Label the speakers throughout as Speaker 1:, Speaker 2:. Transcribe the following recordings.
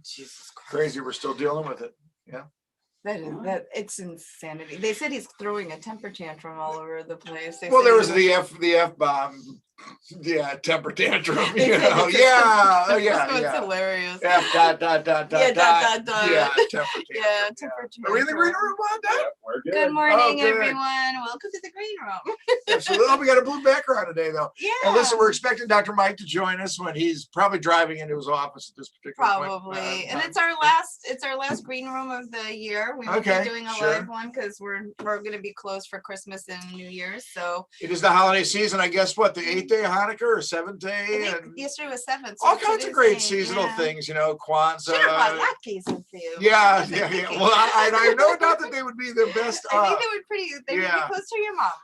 Speaker 1: Jesus Christ.
Speaker 2: Crazy. We're still dealing with it. Yeah.
Speaker 1: That it's insanity. They said he's throwing a temper tantrum all over the place.
Speaker 2: Well, there was the F-bomb. Yeah, temper tantrum. You know, yeah.
Speaker 1: It's hilarious.
Speaker 2: F dot dot dot dot
Speaker 1: Yeah,
Speaker 2: dot.
Speaker 1: dot.
Speaker 2: Yeah, temper tantrum.
Speaker 1: Yeah, temper tantrum.
Speaker 2: Are we in the green room on that?
Speaker 3: We're good.
Speaker 1: Good morning,
Speaker 2: good.
Speaker 1: everyone. Welcome to the green room.
Speaker 2: Absolutely. Oh, we got a blue background today, though.
Speaker 1: Yeah.
Speaker 2: And listen, we're expecting Dr. Mike to join us when he's probably driving into his office at this particular point.
Speaker 1: Probably. And
Speaker 2: time.
Speaker 1: it's our last green room of the year. We will be doing a live one because we're going to be closed for Christmas and New Year's. So
Speaker 2: it is the holiday season. I guess what, the 8th day of Hanukkah or 7th day?
Speaker 1: I think yesterday was 7th. So
Speaker 2: all kinds of great seasonal things, you know, Kwanzaa.
Speaker 1: Should have brought latkes in for you.
Speaker 2: Yeah. Well, I have no doubt that they would be the best.
Speaker 1: I think they would be close to your mom's.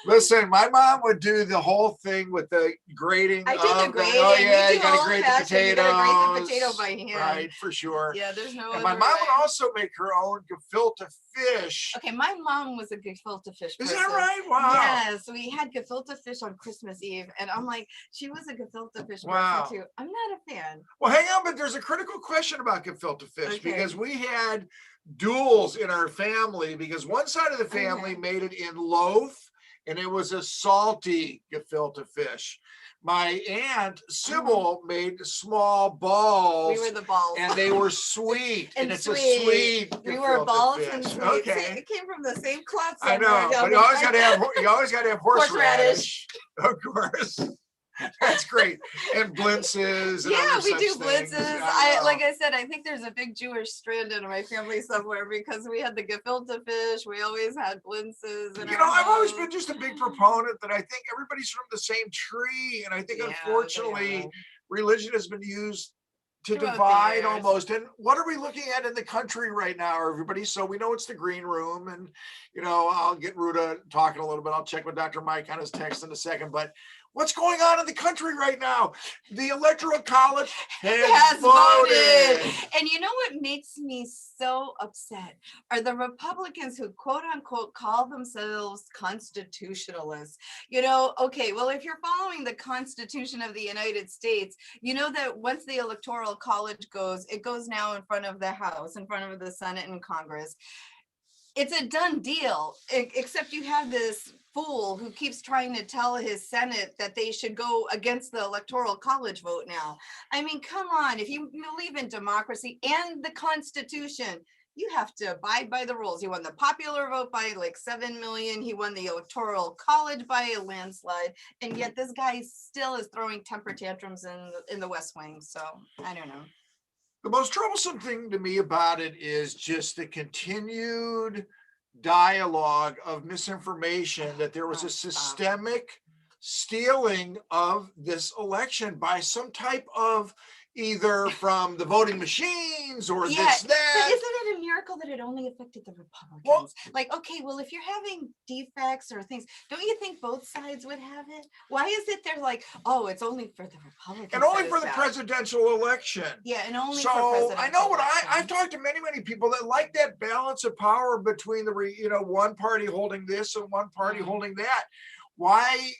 Speaker 2: Listen, my mom would do the whole thing with the grating.
Speaker 1: I do the grating.
Speaker 2: Oh yeah, you
Speaker 1: gotta
Speaker 2: gotta grate the potatoes.
Speaker 1: You gotta grate the potato by hand.
Speaker 2: Right, for sure.
Speaker 1: Yeah, there's no.
Speaker 2: And my mom would also make her own gefilte fish.
Speaker 1: Okay, my mom was a gefilte fish person.
Speaker 2: Is that right? Wow.
Speaker 1: Yes, we had gefilte fish on Christmas Eve, and I'm like, she was a gefilte fish person too. I'm not a fan.
Speaker 2: Well, hang on, but there's a critical question about gefilte fish because we had duels in our family because one side of the family made it in loaf and it was a salty gefilte fish. My aunt Sybil made small balls.
Speaker 1: We were the balls,
Speaker 2: and they were sweet. and it's
Speaker 1: sweet.
Speaker 2: A sweet.
Speaker 1: We were balls
Speaker 2: fish.
Speaker 1: and sweet.
Speaker 2: Okay,
Speaker 1: it came from the same cloth.
Speaker 2: I know, but you always got to have horseradish, of course. That's great. And blintzes. And
Speaker 1: yeah, we do
Speaker 2: things.
Speaker 1: blintzes. Like I said, I think there's a big Jewish strand in my family somewhere because we had the gefilte fish. We always had blintzes.
Speaker 2: You know, I've always been just a big proponent that I think everybody's from the same tree. And I think, unfortunately, religion has been used to divide almost. And what are we looking at in the country right now, everybody? So we know it's the green room. And, you know, I'll get Ruta talking a little bit. I'll check with Dr. Mike on his text in a second. But what's going on in the country right now? The Electoral College has voted.
Speaker 1: And you know what makes me so upset are the Republicans who quote unquote call themselves constitutionalists. You know, okay, well, if you're following the Constitution of the United States, you know that once the Electoral College goes, it goes now in front of the House, in front of the Senate and Congress. It's a done deal, except you have this fool who keeps trying to tell his Senate that they should go against the Electoral College vote now. I mean, come on, if you believe in democracy and the Constitution, you have to abide by the rules. He won the popular vote by like 7 million. He won the Electoral College by a landslide. And yet this guy still is throwing temper tantrums in the West Wing. So I don't know.
Speaker 2: The most troublesome thing to me about it is just the continued dialogue of misinformation that there was a systemic stealing of this election by some type of either from the voting machines or this, that.
Speaker 1: But isn't it a miracle that it only affected the Republicans? Well, like, okay, well, if you're having defects or things, don't you think both sides would have it? Why is it they're like, oh, it's only for the Republicans?
Speaker 2: And only for the presidential election.
Speaker 1: Yeah, and only
Speaker 2: for
Speaker 1: presidential
Speaker 2: I know what
Speaker 1: election.
Speaker 2: I've talked to many people that like that balance of power between the, you know, one party holding this and one party holding that. Why?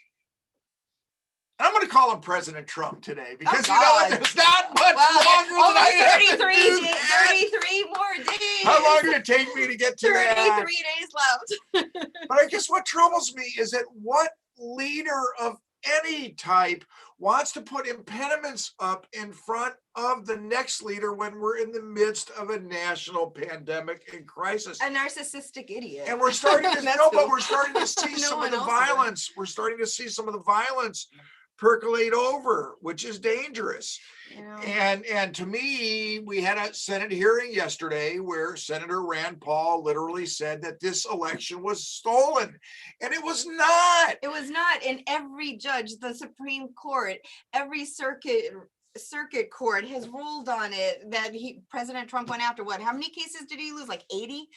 Speaker 2: I'm going to call him President Trump today because you know it's not much longer than I have
Speaker 1: 33 more days.
Speaker 2: How long did it take me to get to
Speaker 1: 33
Speaker 2: that?
Speaker 1: 33 days left.
Speaker 2: But I guess what troubles me is that what leader of any type wants to put impediments up in front of the next leader when we're in the midst of a national pandemic and crisis.
Speaker 1: A narcissistic idiot.
Speaker 2: And we're starting to but we're starting to see some of the violence.
Speaker 1: Would.
Speaker 2: We're starting to see some of the violence percolate over, which is dangerous. Yeah. And to me, we had a Senate hearing yesterday where Senator Rand Paul literally said that this election was stolen, and it was not.
Speaker 1: It was not. And every judge, the Supreme Court, every circuit court has ruled on it that President Trump went after what? How many cases did he lose? Like 80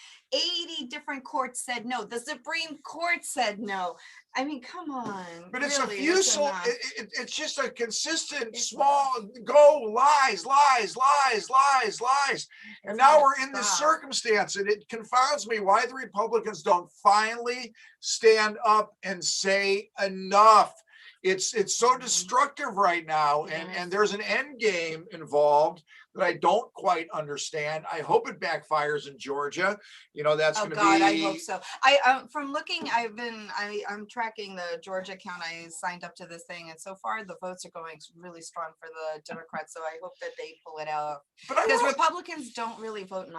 Speaker 1: different courts said no. The Supreme Court said no. I mean, come on.
Speaker 2: But it's really, a fusel. It's just a consistent small lies. And now we're in this circumstance, and it confounds me why the Republicans don't finally stand up and say enough. It's so destructive right now, and there's an end game involved that I don't quite understand. I hope it backfires in Georgia. That's going to be.
Speaker 1: I hope so. From looking, I'm tracking the Georgia account. I signed up to this thing, and so far the votes are going really strong for the Democrats. So I hope that they pull it out. Because Republicans don't really vote in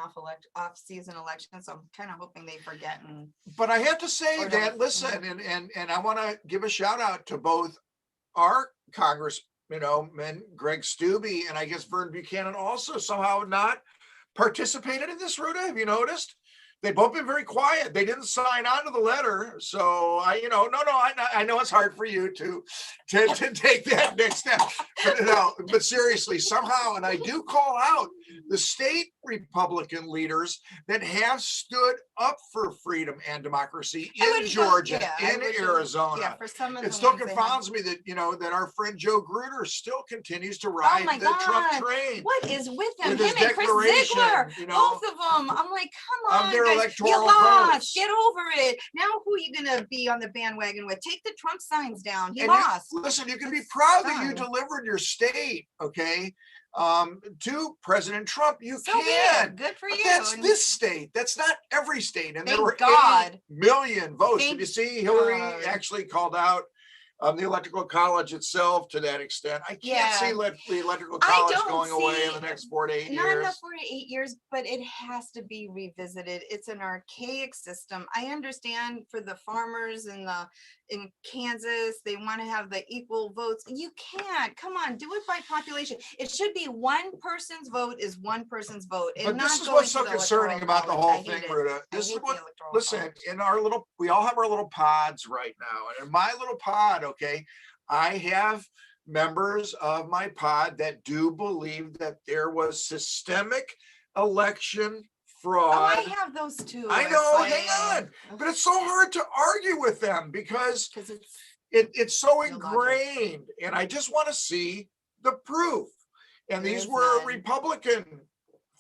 Speaker 1: off-season elections, so I'm kind of hoping they forget.
Speaker 2: But I have to say that, listen, and I want to give a shout out to both our Congress, men, Greg Steube, and I guess Vern Buchanan also somehow not participated in this, Ruta. Have you noticed? They've both been very quiet. They didn't sign on to the letter. So I know it's hard for you to take that next step. But seriously, somehow, and I do call out the state Republican leaders that have stood up for freedom and democracy in Georgia, in Arizona.
Speaker 1: Yeah, for some of
Speaker 2: it still confounds me that that our friend Joe Grutter still continues to ride the Trump train.
Speaker 1: What is with them? Him and Chris Ziegler, both of them. I'm like, come on, guys, you lost. Get over it. Now, who are you gonna be on the bandwagon with? Take the Trump signs down. He lost.
Speaker 2: Listen, you can be proud that you delivered your state, okay, to President Trump. You can.
Speaker 1: Good for you.
Speaker 2: That's this state. That's not every state. And
Speaker 1: there
Speaker 2: were 8 million votes. Did you see Hillary actually called out the electoral college itself to that extent? I can't see the electoral college going away in the next 4 to 8 years.
Speaker 1: Not enough 4 to 8 years, but it has to be revisited. It's an archaic system. I understand for the farmers in Kansas, they want to have the equal votes. You can't. Come on, do it by population. It should be one person's vote is one person's vote.
Speaker 2: But this is what's so concerning about the whole thing, Ruta. This is what, listen, we all have our little pods right now. And in my little pod, okay, I have members of my pod that do believe that there was systemic election fraud.
Speaker 1: I have those too.
Speaker 2: I know, hang on. But it's so hard to argue with them because it's so ingrained. And I just want to see the proof. And these were Republican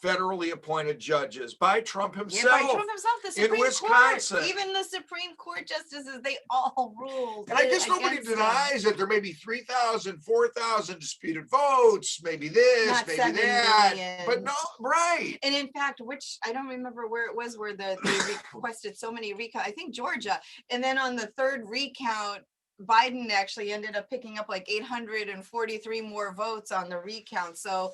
Speaker 2: federally appointed judges by Trump himself.
Speaker 1: By Trump himself, the Supreme
Speaker 2: in Wisconsin.
Speaker 1: Court, even the Supreme Court justices, they all ruled.
Speaker 2: And I guess nobody denies that there may be 3,000, 4,000 disputed votes, maybe this, not maybe that. Million. But no, right.
Speaker 1: And in fact, which I don't remember where it was, where they requested so many recounts. I think Georgia. And then on the third recount, Biden actually ended up picking up like 843 more votes on the recount. So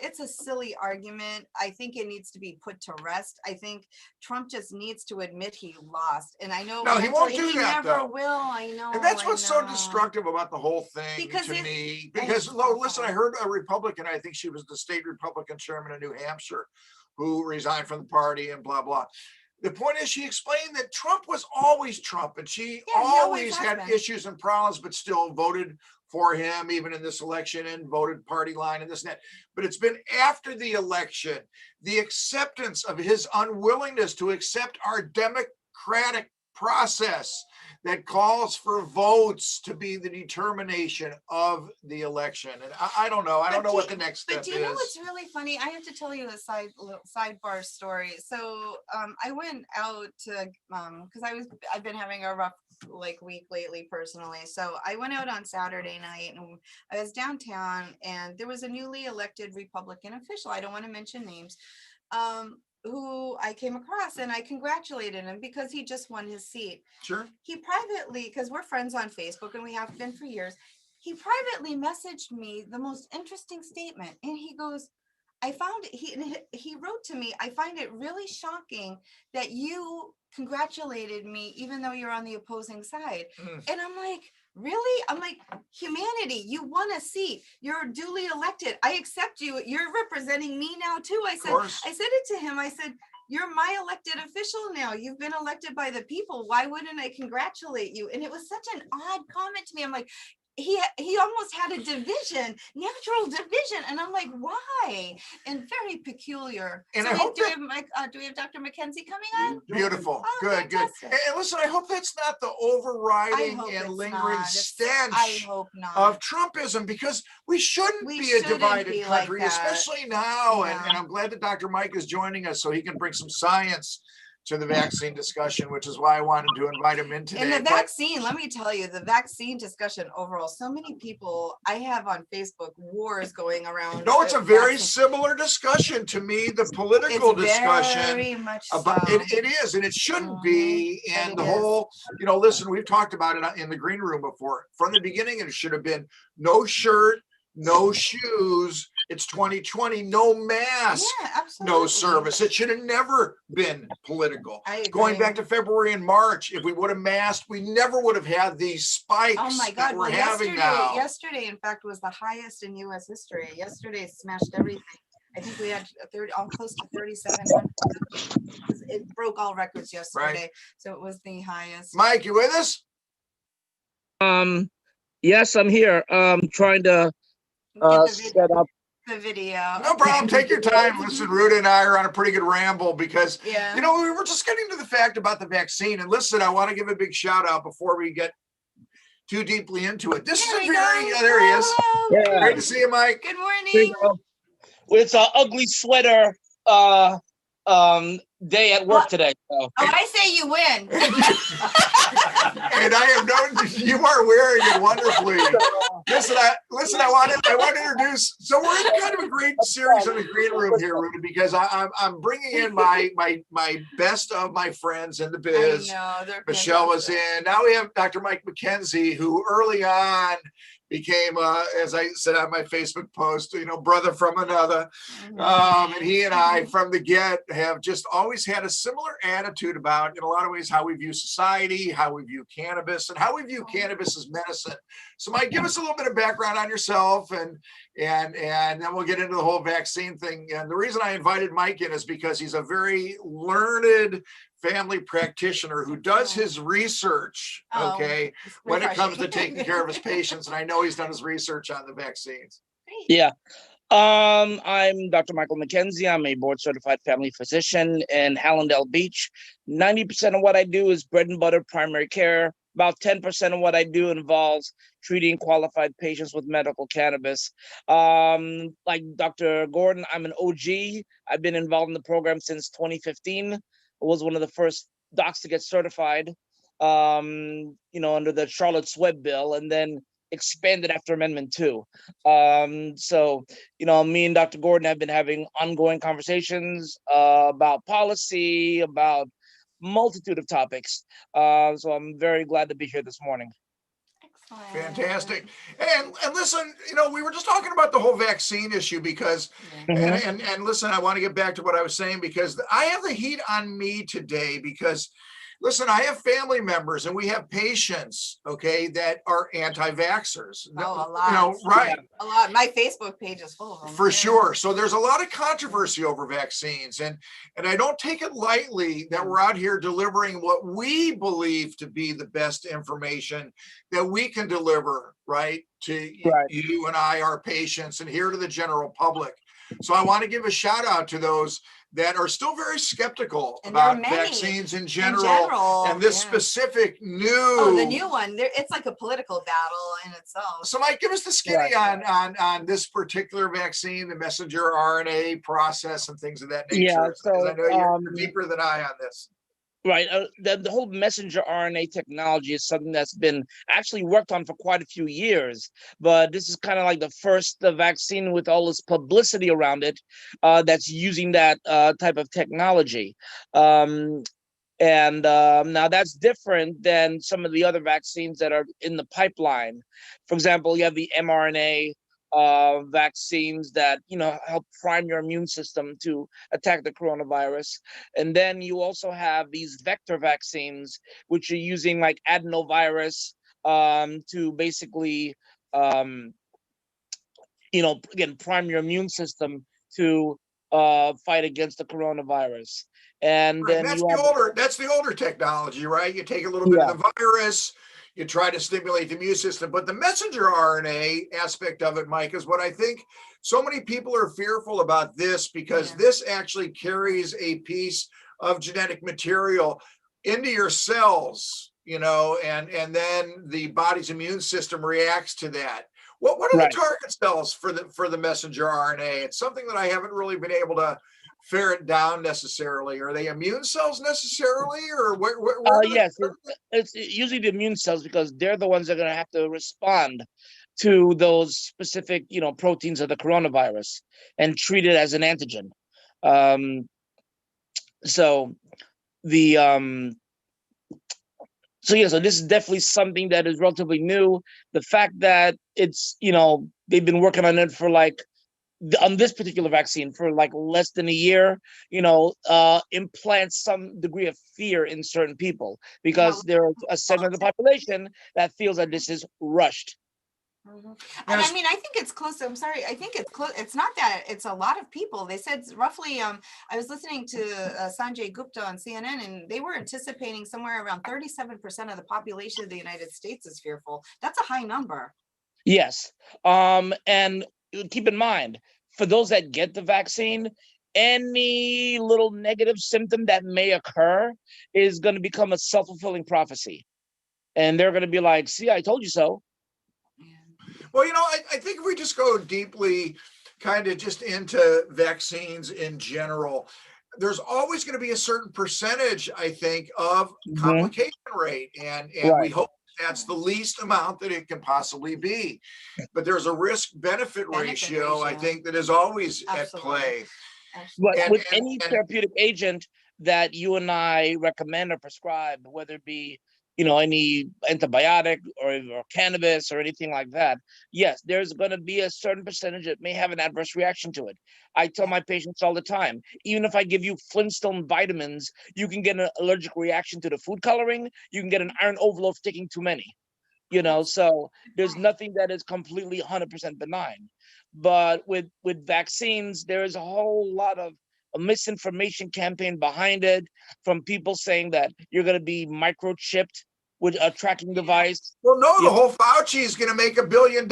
Speaker 1: it's a silly argument. I think it needs to be put to rest. I think Trump just needs to admit he lost. And I know
Speaker 2: he won't do that.
Speaker 1: He never will. I know.
Speaker 2: And that's what's so destructive about the whole thing to me. Because listen, I heard a Republican, I think she was the state Republican chairman of New Hampshire, who resigned from the party and blah, blah. The point is, she explained that Trump was always Trump, and she always had issues and problems, but still voted for him, even in this election, and voted party line and this and that. But it's been after the election, the acceptance of his unwillingness to accept our democratic process that calls for votes to be the determination of the election. And I don't know. I don't know what the next step is.
Speaker 1: But do you know what's really funny? I have to tell you a sidebar story. So I went out to because I've been having a rough week lately personally. So I went out on Saturday night and I was downtown, and there was a newly elected Republican official. I don't want to mention names. Who I came across, and I congratulated him because he just won his seat.
Speaker 2: Sure.
Speaker 1: He privately, because we're friends on Facebook and we have been for years, he privately messaged me the most interesting statement. And he goes, he wrote to me, I find it really shocking that you congratulated me even though you're on the opposing side. And I'm like, really? I'm like, humanity, you won a seat. You're duly elected. I accept you. You're representing me now too. I said it to him. I said, you're my elected official now. You've been elected by the people. Why wouldn't I congratulate you? And it was such an odd comment to me. I'm like, he almost had a natural division. And I'm like, why? And very peculiar.
Speaker 2: And
Speaker 1: so
Speaker 2: I hope
Speaker 1: do we have Dr. Mckenzie coming on?
Speaker 2: Beautiful. Good. And listen, I hope that's not the overriding and lingering stench of Trumpism, because we shouldn't be a divided country, especially now. And I'm glad that Dr. Mike is joining us so he can bring some science to the vaccine discussion, which is why I wanted to invite him in today.
Speaker 1: And the vaccine, let me tell you, the vaccine discussion overall, so many people I have on Facebook wars going around.
Speaker 2: No, it's a very similar discussion to me, the political discussion.
Speaker 1: Very much
Speaker 2: about
Speaker 1: so.
Speaker 2: it is, and it shouldn't be. And the whole, listen, we've talked about it in the green room before. From the beginning, it should have been no shirt, no shoes. It's 2020, no mask, no service. It should have never been political. Going back to February and March, if we would have masked, we never would have had these spikes that we're having now.
Speaker 1: Yesterday, in fact, was the highest in U.S. history. Yesterday smashed everything. I think we had close to 3,700. It broke all records yesterday, so it was the highest.
Speaker 2: Mike, you with us?
Speaker 3: Yes, I'm here. Trying to set up
Speaker 1: the video.
Speaker 2: No problem. Take your time. Listen, Ruta and I are on a pretty good ramble because, we were just getting to the fact about the vaccine. And listen, I want to give a big shout out before we get too deeply into it. This is a very, there he is.
Speaker 3: Yeah.
Speaker 2: Great to see you, Mike.
Speaker 1: Good morning.
Speaker 3: It's an ugly sweater day at work today. So.
Speaker 1: Oh, I say you win.
Speaker 2: And I have known you are wearing it wonderfully. Listen, I want to introduce. So we're in kind of a great series on the green room here, Ruta, because I'm bringing in my best of my friends in the biz.
Speaker 1: I know,
Speaker 2: Michelle was in. Now we have Dr. Mike Mckenzie, who early on became, as I said on my Facebook post, brother from another. And he and I, from the get, have just always had a similar attitude about, in a lot of ways, how we view society, how we view cannabis, and how we view cannabis as medicine. So, Mike, give us a little bit of background on yourself, and then we'll get into the whole vaccine thing. And the reason I invited Mike in is because he's a very learned family practitioner who does his research, when it comes to taking care of his patients. And I know he's done his research on the vaccines.
Speaker 3: Yeah. I'm Dr. Michael Mckenzie. I'm a board certified family physician in Hallandale Beach. 90% of what I do is bread and butter primary care. About 10% of what I do involves treating qualified patients with medical cannabis. Like Dr. Gordon, I'm an OG. I've been involved in the program since 2015. I was one of the first docs to get certified, under the Charlotte's Web bill, and then expanded after Amendment 2. So, me and Dr. Gordon have been having ongoing conversations about policy, about multitude of topics. So I'm very glad to be here this morning.
Speaker 2: Fantastic. And listen, we were just talking about the whole vaccine issue because, and listen, I want to get back to what I was saying because I have the heat on me today because, listen, I have family members and we have patients, that are anti-vaxxers.
Speaker 1: A lot.
Speaker 2: Right.
Speaker 1: A lot. My Facebook page is full of them.
Speaker 2: For sure. So there's a lot of controversy over vaccines. And I don't take it lightly that we're out here delivering what we believe to be the best information that we can deliver, to you and I, our patients, and here to the general public. So I want to give a shout out to those that are still very skeptical about vaccines in general and this specific
Speaker 1: the new one. It's like a political battle in itself.
Speaker 2: So, Mike, give us the skinny on this particular vaccine, the messenger RNA process, and things of that nature.
Speaker 3: Yeah, so
Speaker 2: I know you're deeper than I on this.
Speaker 3: Right. The whole messenger RNA technology is something that's been actually worked on for quite a few years. But this is kind of like the first vaccine with all this publicity around it that's using that type of technology. Now that's different than some of the other vaccines that are in the pipeline. For example, you have the mRNA vaccines that help prime your immune system to attack the coronavirus, and then you also have these vector vaccines which are using like adenovirus to basically again prime your immune system to fight against the coronavirus. And then
Speaker 2: that's the older technology, right? You take a little bit of the virus, you try to stimulate the immune system, but the messenger RNA aspect of it, Mike, is what I think so many people are fearful about this because this actually carries a piece of genetic material into your cells, and then the body's immune system reacts to that. What are the
Speaker 3: Right.
Speaker 2: target cells for the messenger RNA? It's something that I haven't really been able to ferret down necessarily. Are they immune cells necessarily, or where do
Speaker 3: Yes, it's usually the immune cells because they're the ones that are going to have to respond to those specific, proteins of the coronavirus and treat it as an antigen. Um, so the so yeah, so this is definitely something that is relatively new. The fact that it's, they've been working on it for like on this particular vaccine for like less than a year, implants some degree of fear in certain people because there's a segment of the population that feels that this is rushed.
Speaker 1: And I mean, I think it's close. I'm sorry. I think it's close. It's not that it's a lot of people. They said roughly, I was listening to Sanjay Gupta on CNN, and they were anticipating somewhere around 37% of the population of the United States is fearful. That's a high number.
Speaker 3: Yes. And keep in mind, for those that get the vaccine, any little negative symptom that may occur is going to become a self-fulfilling prophecy. And they're going to be like, see, I told you so.
Speaker 2: Well, I think if we just go deeply kind of just into vaccines in general, there's always going to be a certain percentage, I think, of complication rate. And we hope that's the least amount that it can possibly be. But there's a risk-benefit ratio, I think, that is always at play.
Speaker 3: But with any therapeutic agent that you and I recommend or prescribe, whether it be any antibiotic or cannabis or anything like that, yes, there's going to be a certain percentage that may have an adverse reaction to it. I tell my patients all the time, even if I give you Flintstone vitamins, you can get an allergic reaction to the food coloring. You can get an iron overload for taking too many. So there's nothing that is completely 100% benign. But with vaccines, there is a whole lot of a misinformation campaign behind it, from people saying that you're going to be microchipped with a tracking device.
Speaker 2: Well, no, the whole Fauci is going to make $1 billion,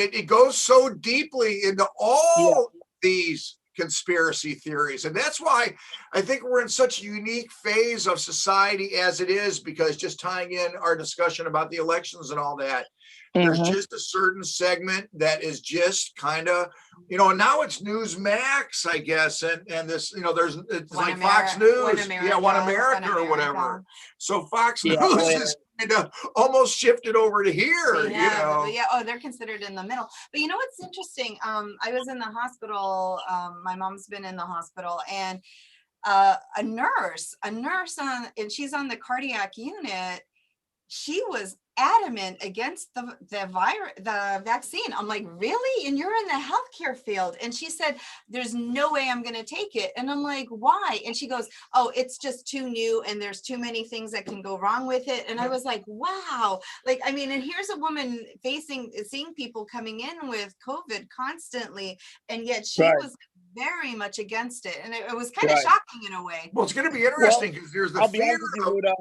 Speaker 2: it goes so deeply into all these conspiracy theories. And that's why I think we're in such a unique phase of society as it is, because just tying in our discussion about the elections and all that, there's just a certain segment that is just kind of, and now it's Newsmax, I guess, and this, it's like Fox News, One America or whatever. So Fox News is kind of almost shifted over to here.
Speaker 1: They're considered in the middle. But what's interesting? I was in the hospital. My mom's been in the hospital, and a nurse and she's on the cardiac unit. She was adamant against the vaccine. I'm like, really? And you're in the healthcare field? And she said, there's no way I'm going to take it. And I'm like, why? And she goes, oh, it's just too new and there's too many things that can go wrong with it. And I was like, wow. And here's a woman seeing people coming in with COVID constantly, and yet she was very much against it. And it was kind of shocking in a way.
Speaker 2: Well, it's going to be interesting because there's the fear of...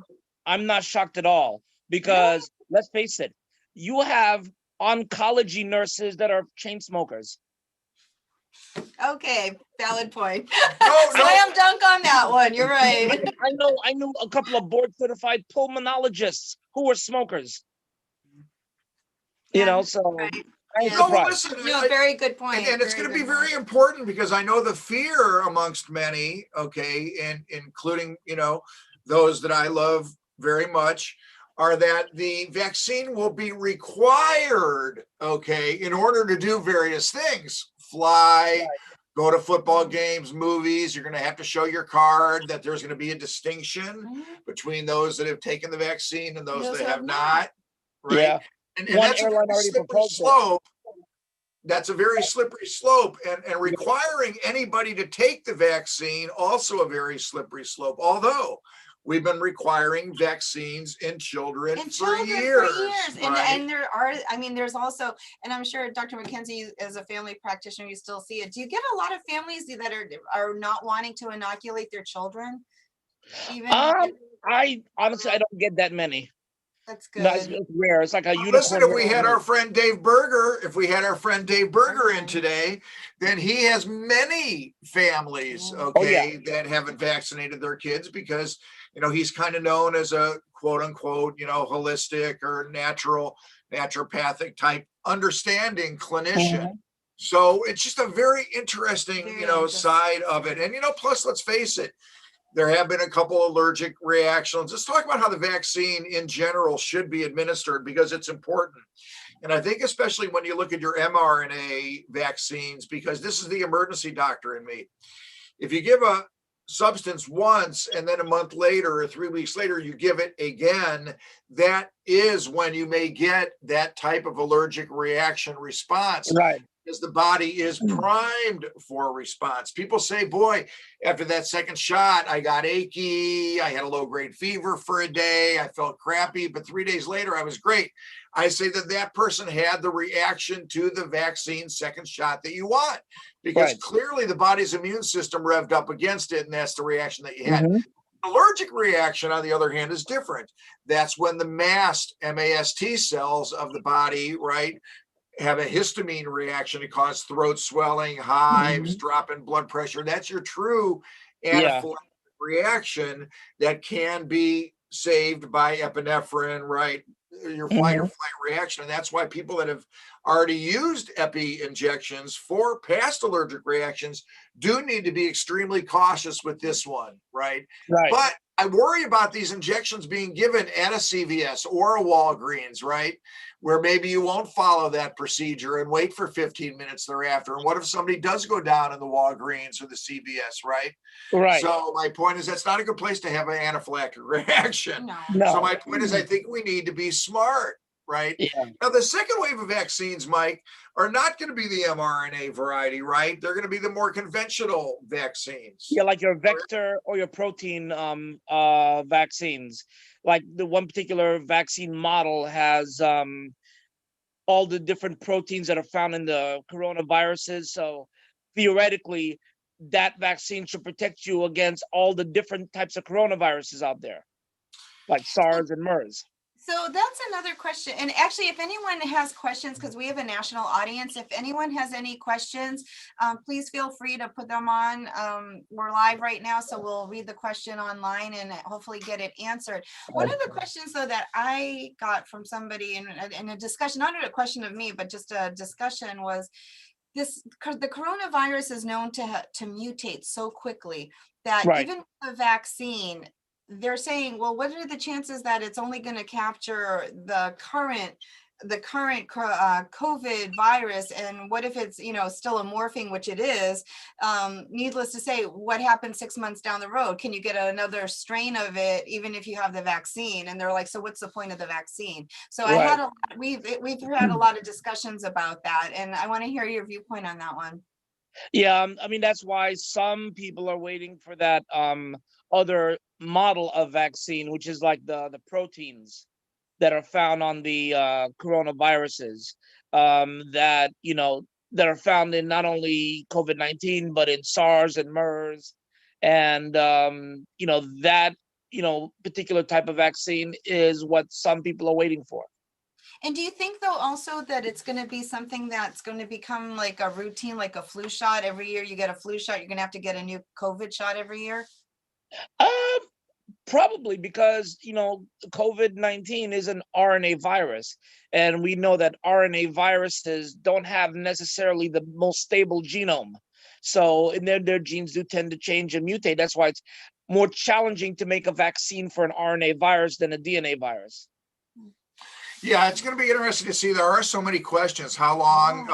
Speaker 3: I'm not shocked at all. Because let's face it, you have oncology nurses that are chain smokers.
Speaker 1: Okay, valid point. Slam dunk on that one. You're right.
Speaker 3: I know a couple of board certified pulmonologists who were smokers. So
Speaker 1: very good point.
Speaker 2: And it's going to be very important, because I know the fear amongst many, and including, those that I love very much, are that the vaccine will be required, in order to do various things, fly, go to football games, movies. You're going to have to show your card that there's going to be a distinction between those that have taken the vaccine and those that have not. Right.
Speaker 3: Yeah.
Speaker 2: And that's a very slippery slope. That's a very slippery slope. And requiring anybody to take the vaccine, also a very slippery slope. Although we've been requiring vaccines in children for years.
Speaker 1: And there are, there's also, and I'm sure Dr. Mckenzie, as a family practitioner, you still see it. Do you get a lot of families that are not wanting to inoculate their children?
Speaker 3: I honestly, I don't get that many.
Speaker 1: That's good.
Speaker 3: No, it's rare. It's like a unicorn.
Speaker 2: Listen, if we had our friend Dave Berger in today, then he has many families, that haven't vaccinated their kids because, he's kind of known as a quote unquote, holistic or natural naturopathic type understanding clinician.
Speaker 3: Mhm.
Speaker 2: So it's just a very interesting,
Speaker 1: Very
Speaker 2: side of it. And, plus let's face it, there have been a couple allergic reactions. Let's talk about how the vaccine in general should be administered because it's important. And I think especially when you look at your mRNA vaccines, because this is the emergency doctor in me. If you give a substance once and then a month later or 3 weeks later, you give it again, that is when you may get that type of allergic reaction response
Speaker 3: Right.
Speaker 2: because the body is primed for a response. People say, boy, after that second shot, I got achy. I had a low grade fever for a day. I felt crappy, but 3 days later, I was great. I say that that person had the reaction to the vaccine second shot that you want because
Speaker 3: Right.
Speaker 2: clearly the body's immune system revved up against it. And that's the reaction that you had.
Speaker 3: Mhm.
Speaker 2: Allergic reaction, on the other hand, is different. That's when the mast, MAST cells of the body, right, have a histamine reaction to cause throat swelling, hives,
Speaker 3: Mhm.
Speaker 2: drop in blood pressure. That's your true
Speaker 3: Yeah.
Speaker 2: anaphylactic reaction that can be saved by epinephrine, right? Your fight or
Speaker 3: Mhm.
Speaker 2: flight reaction. And that's why people that have already used epi injections for past allergic reactions do need to be extremely cautious with this one, right?
Speaker 3: Right.
Speaker 2: But I worry about these injections being given at a CVS or a Walgreens, right? Where maybe you won't follow that procedure and wait for 15 minutes thereafter. And what if somebody does go down in the Walgreens or the CVS, right?
Speaker 3: Right.
Speaker 2: So my point is that's not a good place to have an anaphylactic reaction.
Speaker 1: No.
Speaker 2: So
Speaker 3: No.
Speaker 2: my point is I think we need to be smart, right?
Speaker 3: Yeah.
Speaker 2: Now the second wave of vaccines, Mike, are not going to be the mRNA variety, right? They're going to be the more conventional vaccines.
Speaker 3: Yeah, like your vector or your protein vaccines. Like the one particular vaccine model has all the different proteins that are found in the coronaviruses. So theoretically, that vaccine should protect you against all the different types of coronaviruses out there, like SARS and MERS.
Speaker 1: So that's another question. And actually, if anyone has questions, because we have a national audience, if anyone has any questions, please feel free to put them on. We're live right now, so we'll read the question online and hopefully get it answered. One of the questions, though, that I got from somebody in a discussion, not a question of me, but just a discussion was the coronavirus is known to mutate so quickly that
Speaker 3: Right.
Speaker 1: even with the vaccine, they're saying, well, what are the chances that it's only going to capture the current COVID virus, and what if it's still a morphing, which it is. Needless to say, what happens 6 months down the road? Can you get another strain of it even if you have the vaccine? And they're like, so what's the point of the vaccine? So
Speaker 3: Right.
Speaker 1: we've had a lot of discussions about that, and I want to hear your viewpoint on that one.
Speaker 3: Yeah, I mean that's why some people are waiting for that other model of vaccine, which is like the proteins that are found on the coronaviruses that that are found in not only COVID-19 but in SARS and MERS, and that particular type of vaccine is what some people are waiting for.
Speaker 1: And do you think, though, also that it's going to be something that's going to become like a routine, like a flu shot? Every year you get a flu shot, you're going to have to get a new COVID shot every year?
Speaker 3: Um, Probably because COVID-19 is an RNA virus, and we know that RNA viruses don't have necessarily the most stable genome. So in their genes do tend to change and mutate. That's why it's more challenging to make a vaccine for an RNA virus than a DNA virus.
Speaker 2: Yeah, it's going to be interesting to see. There are so many questions. How long,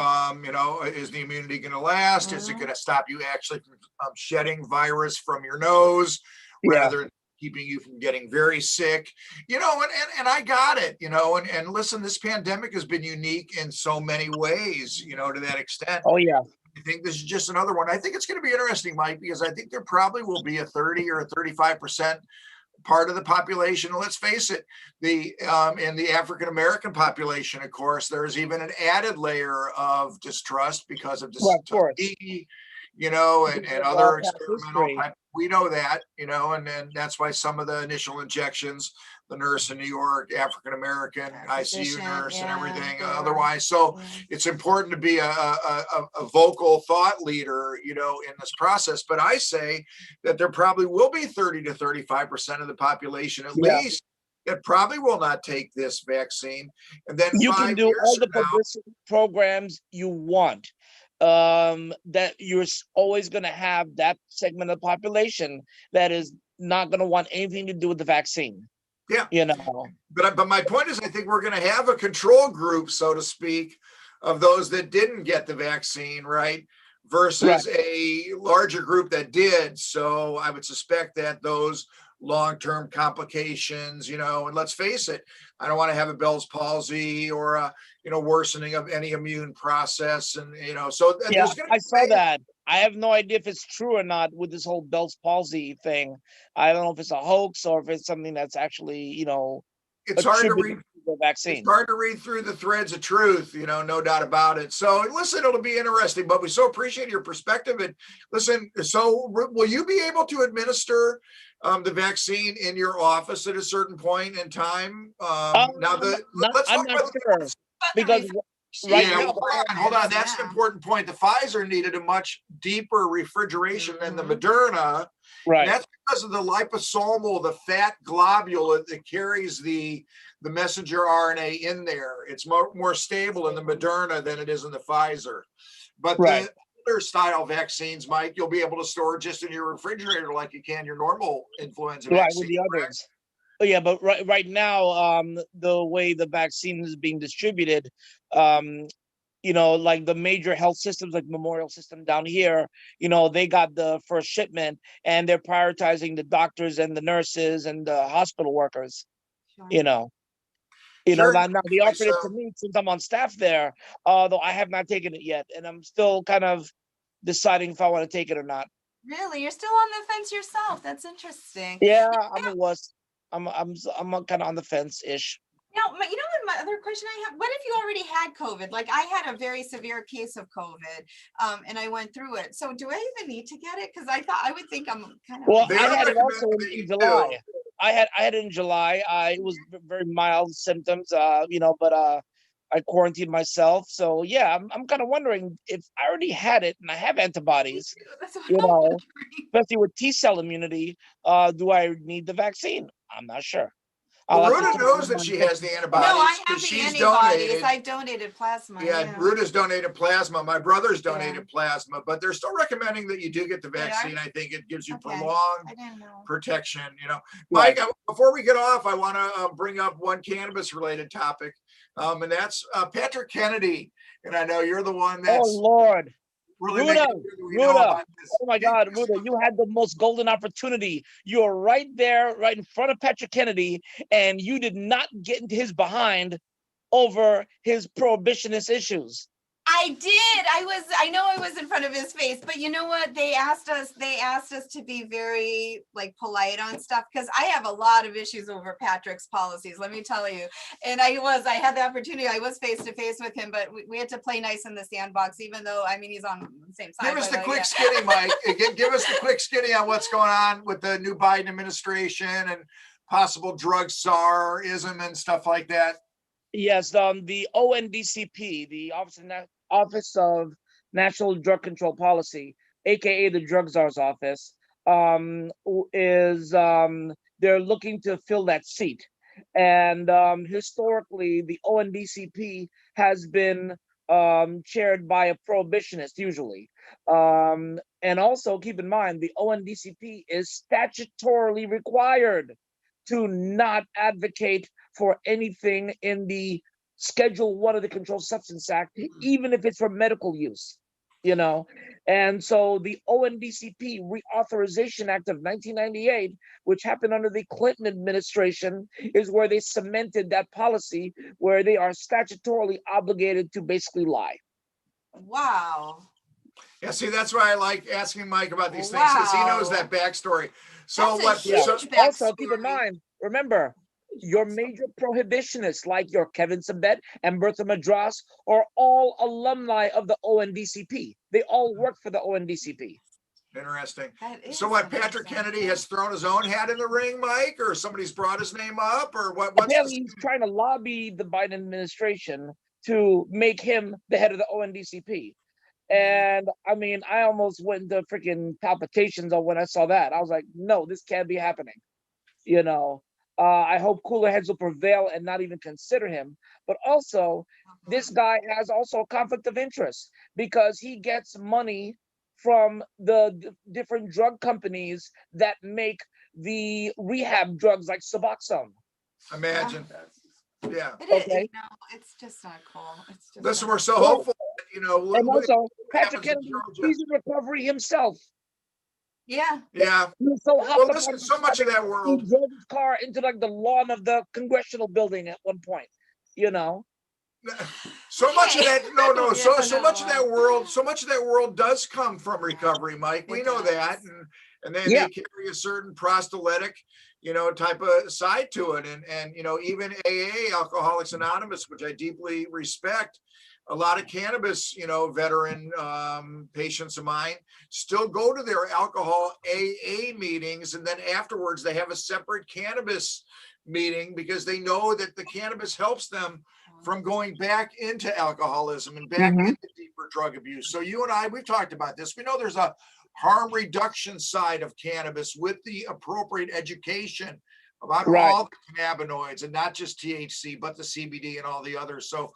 Speaker 2: is the immunity going to last? Is it going to stop you actually from shedding virus from your nose,
Speaker 3: Yeah.
Speaker 2: rather than keeping you from getting very sick? And I got it. And listen, this pandemic has been unique in so many ways. To that extent.
Speaker 3: Oh yeah.
Speaker 2: I think this is just another one. I think it's going to be interesting, Mike, because I think there probably will be a 30 or a 35% part of the population. And let's face it, in the African American population, of course, there's even an added layer of distrust because of
Speaker 3: Well, of course.
Speaker 2: Tuskegee, and other experimental type. We know that, and then that's why some of the initial injections, the nurse in New York, African American ICU nurse, and everything. Otherwise, so it's important to be a vocal thought leader, in this process. But I say that there probably will be 30 to 35% of the population, at least, that probably will not take this vaccine. And then
Speaker 3: You can
Speaker 2: 5
Speaker 3: do all
Speaker 2: years
Speaker 3: the
Speaker 2: from now,
Speaker 3: publicity programs you want. That you're always going to have that segment of the population that is not going to want anything to do with the vaccine.
Speaker 2: yeah.
Speaker 3: You know,
Speaker 2: But my point is, I think we're going to have a control group, so to speak, of those that didn't get the vaccine, right? Versus a larger group that did. So I would suspect that those long-term complications, and let's face it, I don't want to have a Bell's palsy or a, worsening of any immune process. And, so
Speaker 3: yeah,
Speaker 2: there's going to
Speaker 3: I saw
Speaker 2: be,
Speaker 3: that. I have no idea if it's true or not with this whole Bell's palsy thing. I don't know if it's a hoax or if it's something that's actually,
Speaker 2: it's hard to
Speaker 3: attributed
Speaker 2: read.
Speaker 3: to the
Speaker 2: It's
Speaker 3: vaccine.
Speaker 2: hard to read through the threads of truth, no doubt about it. So listen, it'll be interesting, but we so appreciate your perspective. And listen, so will you be able to administer the vaccine in your office at a certain point in time? Now, let's
Speaker 3: I'm
Speaker 2: talk
Speaker 3: not
Speaker 2: about
Speaker 3: sure because right
Speaker 2: yeah,
Speaker 3: now,
Speaker 2: hold on. That's an important point. The Pfizer needed a much deeper refrigeration than the Moderna. And
Speaker 3: right.
Speaker 2: that's because of the liposomal, the fat globule that carries the messenger RNA in there. It's more stable in the Moderna than it is in the Pfizer. But
Speaker 3: Right.
Speaker 2: the other style vaccines, Mike, you'll be able to store just in your refrigerator like you can your normal influenza
Speaker 3: Right,
Speaker 2: vaccine.
Speaker 3: with the others. Yeah, but right now, the way the vaccine is being distributed, um, like the major health systems, like Memorial System down here, they got the first shipment, and they're prioritizing the doctors and the nurses and the hospital workers. You know,
Speaker 2: Sure.
Speaker 3: now they offered
Speaker 2: So,
Speaker 3: it to me since I'm on staff there, although I have not taken it yet, and I'm still kind of deciding if I want to take it or not.
Speaker 1: Really? You're still on the fence yourself. That's interesting.
Speaker 3: Yeah, I'm a wuss. I'm kind of on the fence ish.
Speaker 1: Now, what my other question I have, what if you already had COVID? Like I had a very severe case of COVID, and I went through it. So do I even need to get it? Because I would think I'm kind of.
Speaker 3: Well,
Speaker 2: they
Speaker 3: I
Speaker 2: don't
Speaker 3: had it
Speaker 2: recommend
Speaker 3: also
Speaker 2: that you
Speaker 3: in July.
Speaker 2: do.
Speaker 3: I had it in July. It was very mild symptoms, but I quarantined myself. So yeah, I'm kind of wondering if I already had it and I have antibodies,
Speaker 1: That's what
Speaker 3: you
Speaker 1: I'm
Speaker 3: know,
Speaker 1: wondering.
Speaker 3: especially with T cell immunity. Do I need the vaccine? I'm not sure.
Speaker 2: Well,
Speaker 3: I'll have to
Speaker 2: Ruta
Speaker 3: check
Speaker 2: knows
Speaker 3: with
Speaker 2: that
Speaker 3: my
Speaker 2: she has the
Speaker 3: next-
Speaker 1: No, I
Speaker 2: antibodies
Speaker 1: have
Speaker 2: because
Speaker 1: the
Speaker 2: she's
Speaker 1: antibodies.
Speaker 2: donated.
Speaker 1: I've donated plasma.
Speaker 2: Yeah, Ruta's donated plasma. My brother's
Speaker 1: Yeah.
Speaker 2: donated plasma, but they're still recommending that you do get the
Speaker 1: They are?
Speaker 2: vaccine. I think it gives you
Speaker 1: Okay.
Speaker 2: prolonged
Speaker 1: I didn't know.
Speaker 2: protection.
Speaker 3: Right.
Speaker 2: Mike, before we get off, I want to bring up one cannabis-related topic, and that's Patrick Kennedy. And I know you're the one
Speaker 3: Oh
Speaker 2: that's
Speaker 3: Lord,
Speaker 2: really
Speaker 3: Ruda,
Speaker 2: making sure that we know
Speaker 3: Ruda.
Speaker 2: about this.
Speaker 3: Oh my God, Ruda, you had the most golden opportunity. You're right there, right in front of Patrick Kennedy, and you did not get into his behind over his prohibitionist issues.
Speaker 1: I did. I know I was in front of his face, but you know what? They asked us to be very like polite on stuff because I have a lot of issues over Patrick's policies, let me tell you. And I had the opportunity, I was face to face with him, but we had to play nice in the sandbox, even though, he's on the same side.
Speaker 2: Give us the quick skinny, Mike. Give us the quick skinny on what's going on with the new Biden administration and possible drug czarism and stuff like that.
Speaker 3: Yes, the ONDCP, the Office of National Drug Control Policy, aka the Drug Czar's office, is they're looking to fill that seat. And historically, the ONDCP has been chaired by a prohibitionist, usually. And also keep in mind, the ONDCP is statutorily required to not advocate for anything in the Schedule 1 of the Controlled Substance Act, even if it's for medical use, And so the ONDCP Reauthorization Act of 1998, which happened under the Clinton administration, is where they cemented that policy where they are statutorily obligated to basically lie.
Speaker 1: Wow.
Speaker 2: Yeah, see, that's why I like asking Mike about these things because he knows that backstory. So
Speaker 3: Also, keep in mind, remember, your major prohibitionists like your Kevin Sabet and Bertha Madras are all alumni of the ONDCP. They all work for the ONDCP.
Speaker 2: Interesting. So what, Patrick Kennedy has thrown his own hat in the ring, Mike, or somebody's brought his name up, or what?
Speaker 3: Apparently he's trying to lobby the Biden administration to make him the head of the ONDCP. And I almost went into freaking palpitations when I saw that. I was like, no, this can't be happening. I hope cooler heads will prevail and not even consider him. But also, this guy has also a conflict of interest because he gets money from the different drug companies that make the rehab drugs like Suboxone.
Speaker 2: Imagine. Yeah.
Speaker 1: It is,
Speaker 3: Okay.
Speaker 1: it's just not cool. It's just
Speaker 2: Listen,
Speaker 1: not
Speaker 2: we're so
Speaker 1: cool.
Speaker 2: hopeful, look
Speaker 3: And
Speaker 2: what
Speaker 3: also, Patrick
Speaker 2: happens in
Speaker 3: Kennedy,
Speaker 2: Georgia.
Speaker 3: he's in recovery himself.
Speaker 1: Yeah.
Speaker 2: Yeah.
Speaker 3: He was so hopped
Speaker 2: Well,
Speaker 3: up
Speaker 2: listen,
Speaker 3: on
Speaker 2: so much of that
Speaker 3: he
Speaker 2: world.
Speaker 3: drove his car into like the lawn of the congressional building at one point, you know.
Speaker 2: So much of that, no,
Speaker 1: Yeah,
Speaker 2: so much of that world, so much of that world does come from recovery, Mike. We
Speaker 1: It
Speaker 2: know that,
Speaker 1: does.
Speaker 2: and then
Speaker 3: Yeah.
Speaker 2: they carry a certain proselytic, type of side to it, and even AA, Alcoholics Anonymous, which I deeply respect. A lot of cannabis, veteran patients of mine still go to their alcohol AA meetings, and then afterwards they have a separate cannabis meeting because they know that the cannabis helps them from going back into alcoholism and back
Speaker 3: Mhm.
Speaker 2: into deeper drug abuse. So you and I, we've talked about this. We know there's a harm reduction side of cannabis with the appropriate education about
Speaker 3: Right.
Speaker 2: all the cannabinoids and not just THC, but the CBD and all the others. So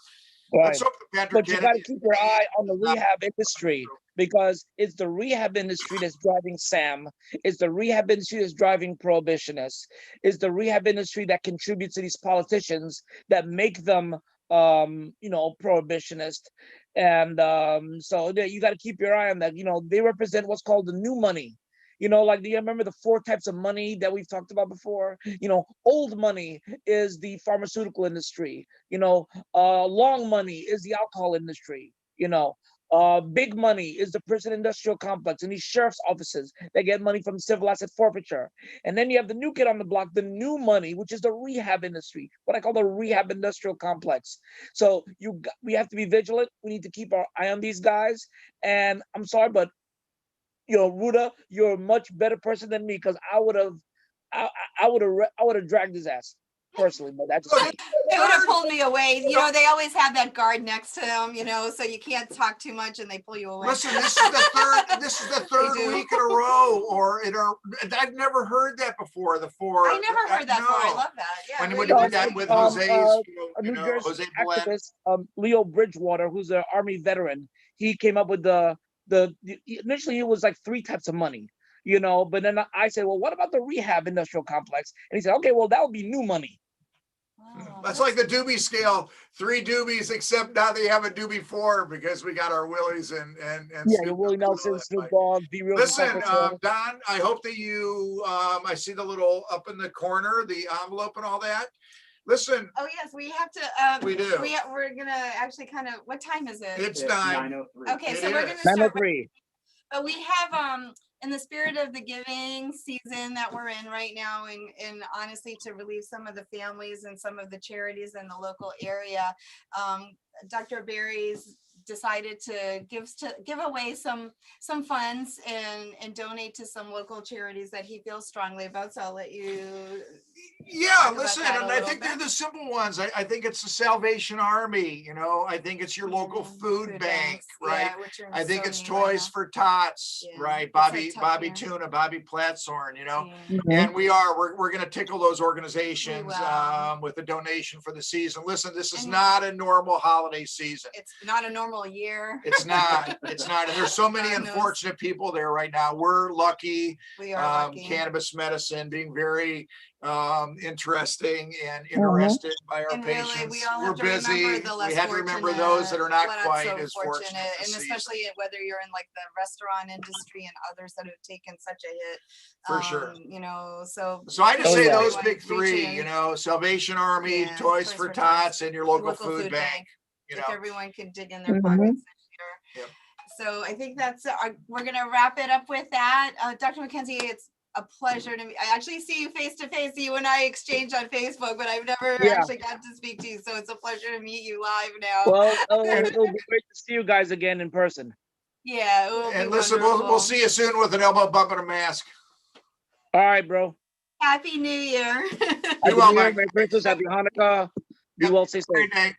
Speaker 3: Right.
Speaker 2: let's hope that Patrick
Speaker 3: But you got to
Speaker 2: Kennedy.
Speaker 3: keep your eye on the rehab industry because it's the rehab industry that's driving Sam. It's the rehab industry that's driving prohibitionists. It's the rehab industry that contributes to these politicians that make them, prohibitionist. And so you got to keep your eye on that. They represent what's called the new money. Do you remember the 4 types of money that we've talked about before? Old money is the pharmaceutical industry. Long money is the alcohol industry. Big money is the prison industrial complex and these sheriff's offices that get money from civil asset forfeiture. And then you have the new kid on the block, the new money, which is the rehab industry, what I call the rehab industrial complex. So we have to be vigilant. We need to keep our eye on these guys. And I'm sorry, but Ruda, you're a much better person than me because I would have dragged his ass personally, but that's just me.
Speaker 1: They would have pulled me away. They always have that guard next to them, so you can't talk too much and they pull you away.
Speaker 2: Listen, this is the third week in a row, I've never heard that before.
Speaker 1: I never heard that before. I love that. Yeah.
Speaker 2: When you did that with Jose's,
Speaker 3: a New Jersey activist, Leo Bridgewater, who's an Army veteran, he came up with initially it was like 3 types of money, but then I said, well, what about the rehab industrial complex? And he said, okay, well, that would be new money.
Speaker 1: Wow,
Speaker 2: that's like the doobie scale, 3 doobies, except now they have a doobie 4 because we got our Willies and
Speaker 3: your Willie Nelson, Snoop Dogg, Be Real.
Speaker 2: Listen, Don, I hope that you, I see the little up in the corner, the envelope and all that. Listen.
Speaker 1: Oh yes, we have to.
Speaker 2: We do.
Speaker 1: We're gonna actually kind of. What time is it?
Speaker 2: It's 9:03.
Speaker 1: Okay, so we're gonna start.
Speaker 3: 9:03.
Speaker 1: But we have in the spirit of the giving season that we're in right now, and honestly to relieve some of the families and some of the charities in the local area, Dr. Berry's decided to give away some funds and donate to some local charities that he feels strongly about. So I'll let you.
Speaker 2: Yeah, listen, and I think they're the simple ones. I think it's the Salvation Army, I think it's your local food bank, right?
Speaker 1: Yeah,
Speaker 2: I think it's Toys for Tots, right? Bobby Tuna, Bobby Platsorn, and we're going to tickle those organizations with a donation for the season. Listen, this is not a normal holiday season.
Speaker 1: It's not a normal year.
Speaker 2: It's not. And there's so many unfortunate people there right now. We're lucky.
Speaker 1: We are lucky.
Speaker 2: Cannabis medicine being very interesting and interested by our patients.
Speaker 1: Really, we all
Speaker 2: We're
Speaker 1: have to
Speaker 2: busy.
Speaker 1: remember the less
Speaker 2: We have to remember those that are not quite as fortunate.
Speaker 1: And especially whether you're in like the restaurant industry and others that have taken such a hit.
Speaker 2: For sure.
Speaker 1: So
Speaker 2: I just say those big 3, Salvation Army, Toys for Tots, and your local food bank.
Speaker 1: If everyone can dig in their pockets this year.
Speaker 2: Yep.
Speaker 1: So I think that's we're gonna wrap it up with that. Dr. Mckenzie, it's a pleasure to meet. I actually see you face to face. You and I exchange on Facebook, but I've never actually got to speak to you. So it's a pleasure to meet you live now.
Speaker 3: Well, it'll be great to see you guys again in person.
Speaker 1: Yeah.
Speaker 2: And listen, we'll see you soon with an elbow bump and a mask.
Speaker 3: All right, bro.
Speaker 1: Happy New Year.
Speaker 3: Be well, Mike. Merry Christmas. Happy Hanukkah. Be well. Stay safe.